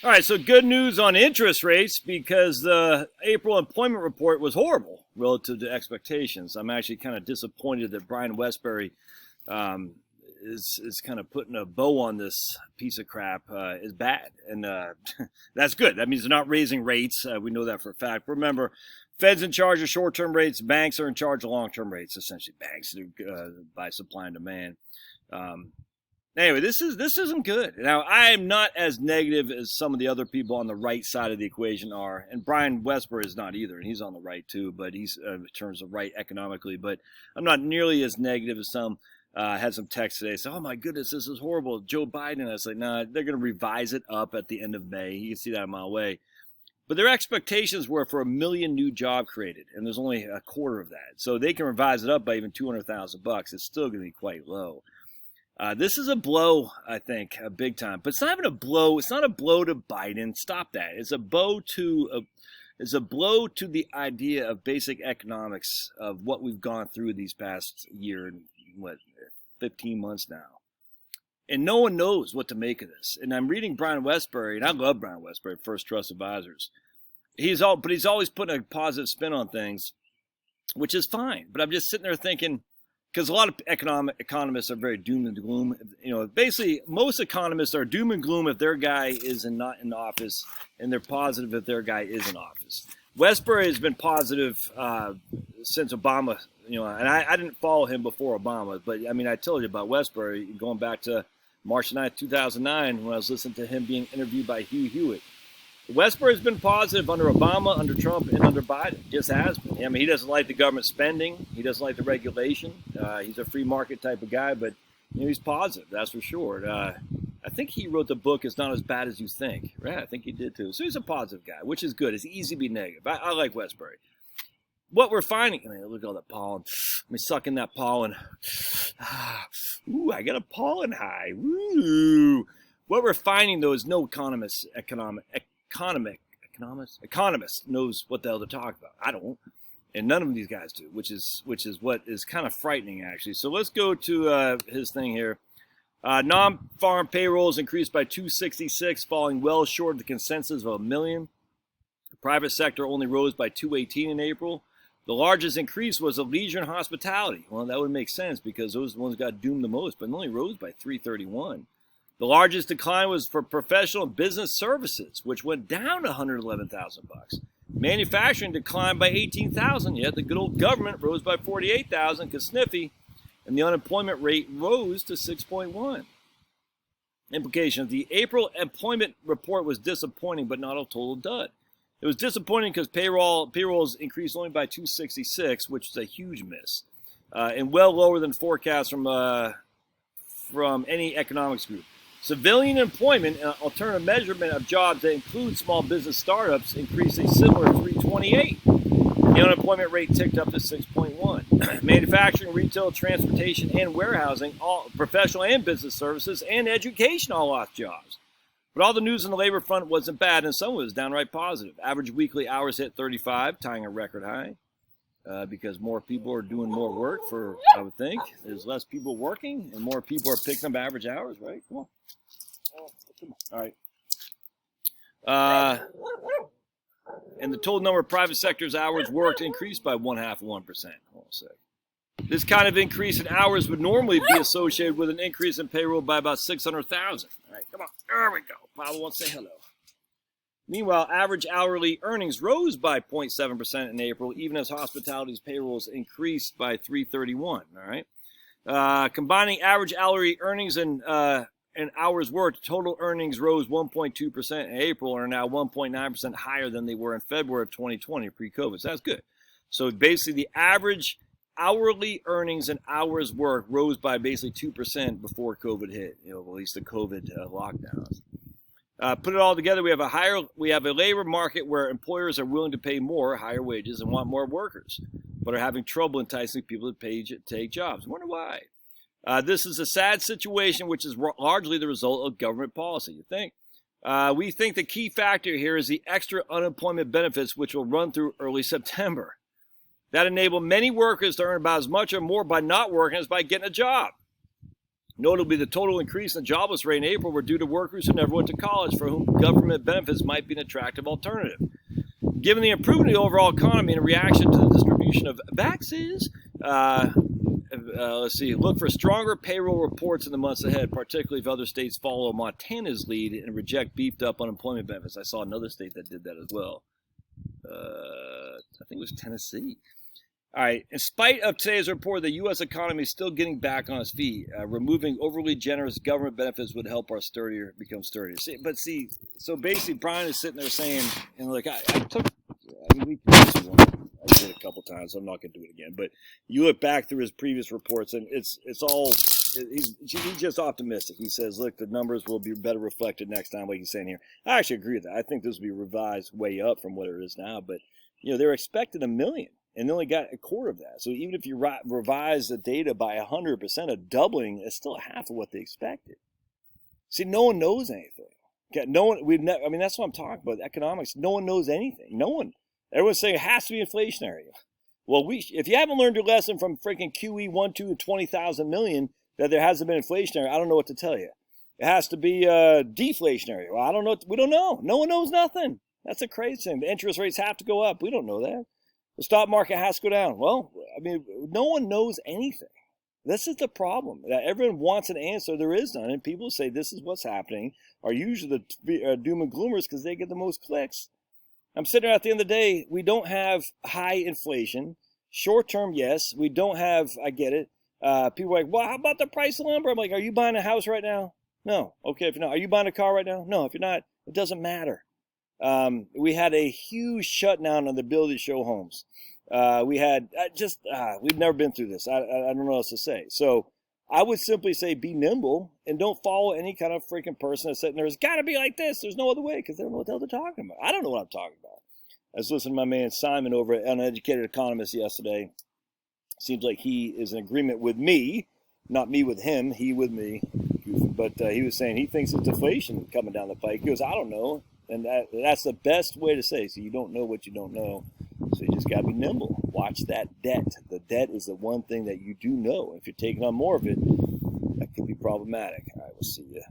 All right, so good news on interest rates because the April employment report was horrible relative to expectations. I'm actually kind of disappointed that Brian Westbury is kind of putting a bow on this piece of crap is bad. And that's good. That means they're not raising rates. We know that for a fact. Remember, Fed's in charge of short-term rates. Banks are in charge of long-term rates, essentially banks by supply and demand. Anyway, this isn't good. Now, I am not as negative as some of the other people on the right side of the equation are, and Brian Westbury is not either, and he's on the right too, but he's in terms of right economically. But I'm not nearly as negative as some. Had some text today say, "Oh my goodness, this is horrible." Joe Biden. I was like, "Nah, they're going to revise it up at the end of May. You can see that a mile away." But their expectations were for 1 million new jobs created, and there's only a quarter of that. So they can revise it up by even $200,000. It's still going to be quite low. This is a blow, I think, big time. But it's not even a blow. It's not a blow to Biden. Stop that. It's a blow to the idea of basic economics of what we've gone through these past year and 15 months now. And no one knows what to make of this. And I'm reading Brian Westbury, and I love Brian Westbury, First Trust Advisors. But he's always putting a positive spin on things, which is fine. But I'm just sitting there thinking, because a lot of economists are very doom and gloom. Basically, most economists are doom and gloom if their guy is not in office, and they're positive if their guy is in office. Westbury has been positive since Obama, and I didn't follow him before Obama, but I mean, I told you about Westbury going back to March 9th, 2009, when I was listening to him being interviewed by Hugh Hewitt. Westbury has been positive under Obama, under Trump, and under Biden. Just has been. I mean, he doesn't like the government spending. He doesn't like the regulation. He's a free market type of guy, but he's positive, that's for sure. I think he wrote the book It's Not As Bad As You Think. Right, I think he did too. So he's a positive guy, which is good. It's easy to be negative. I like Westbury. What we're finding, look at all that pollen. Let me suck in that pollen. Ooh, I got a pollen high. Ooh. What we're finding, though, is no economist knows what the hell they're talking about. I don't. And none of these guys do, which is what is kind of frightening, actually. So let's go to his thing here. Non-farm payrolls increased by 266, falling well short of the consensus of 1 million. The private sector only rose by 218 in April. The largest increase was the leisure and hospitality. Well, that would make sense because those ones got doomed the most, but only rose by 331. The largest decline was for professional and business services, which went down $111,000. Manufacturing declined by 18,000, yet the good old government rose by 48,000 because sniffy, and the unemployment rate rose to 6.1. Implications: the April employment report was disappointing, but not a total dud. It was disappointing because payrolls increased only by 266, which is a huge miss, and well lower than forecasts from any economics group. Civilian employment, an alternative measurement of jobs that include small business startups, increased a similar 328. The unemployment rate ticked up to 6.1. Manufacturing, retail, transportation, and warehousing, all professional and business services, and education all lost jobs. But all the news on the labor front wasn't bad, and some was downright positive. Average weekly hours hit 35, tying a record high, because more people are doing more work I would think. There's less people working, and more people are picking up average hours, right? Come on. All right. And the total number of private sector's hours worked increased by 0.5%. Hold on a sec. This kind of increase in hours would normally be associated with an increase in payroll by about 600,000. All right, come on. There we go. Pablo wants to say hello. Meanwhile, average hourly earnings rose by 0.7% in April, even as hospitality's payrolls increased by 331. All right. Combining average hourly earnings and hours worked, total earnings rose 1.2% in April and are now 1.9% higher than they were in February of 2020, pre-COVID. So that's good. So basically, the average hourly earnings and hours worked rose by basically 2% before COVID hit. At least the COVID lockdowns. Put it all together, we have a labor market where employers are willing to pay more, higher wages, and want more workers, but are having trouble enticing people to take jobs. I wonder why. This is a sad situation, which is largely the result of government policy, you think? We think the key factor here is the extra unemployment benefits, which will run through early September. That enable many workers to earn about as much or more by not working as by getting a job. Notably, the total increase in the jobless rate in April were due to workers who never went to college, for whom government benefits might be an attractive alternative. Given the improvement of the overall economy in reaction to the distribution of vaccines, let's see, look for stronger payroll reports in the months ahead, particularly if other states follow Montana's lead and reject beefed-up unemployment benefits. I saw another state that did that as well. I think it was Tennessee. All right. In spite of today's report, the U.S. economy is still getting back on its feet. Removing overly generous government benefits would help our become sturdier. So basically, Brian is sitting there saying, and like I did it a couple times, so I'm not going to do it again. But you look back through his previous reports, and he's just optimistic. He says, look, the numbers will be better reflected next time, like he's saying here. I actually agree with that. I think this will be revised way up from what it is now. But, they're expecting 1 million. And they only got a quarter of that. So even if you revise the data by 100%, a doubling is still half of what they expected. See, no one knows anything. Okay, that's what I'm talking about. Economics. No one knows anything. No one. Everyone's saying it has to be inflationary. Well, if you haven't learned your lesson from freaking QE 1, 2, and 20,000 million that there hasn't been inflationary, I don't know what to tell you. It has to be deflationary. Well, I don't know. We don't know. No one knows nothing. That's a crazy thing. The interest rates have to go up. We don't know that. The stock market has to go down. Well, no one knows anything. This is the problem. That everyone wants an answer. There is none. And people say this is what's happening are usually the doom and gloomers because they get the most clicks. I'm sitting there at the end of the day. We don't have high inflation. Short term, yes. We don't have, I get it. People are like, well, how about the price of lumber? I'm like, are you buying a house right now? No. Okay, if you're not. Are you buying a car right now? No. If you're not, it doesn't matter. We had a huge shutdown on the ability to show homes. We had we've never been through this. I don't know what else to say. So I would simply say be nimble and don't follow any kind of freaking person that's sitting there. It's got to be like this. There's no other way because they don't know what the hell they're talking about. I don't know what I'm talking about. I was listening to my man Simon over at Uneducated Economist yesterday. Seems like he is in agreement with me, not me with him, he with me. But he was saying he thinks it's deflation coming down the pike. He goes, I don't know. And that's the best way to say. So you don't know what you don't know. So you just got to be nimble. Watch that debt. The debt is the one thing that you do know. If you're taking on more of it, that could be problematic. All right, we'll see you.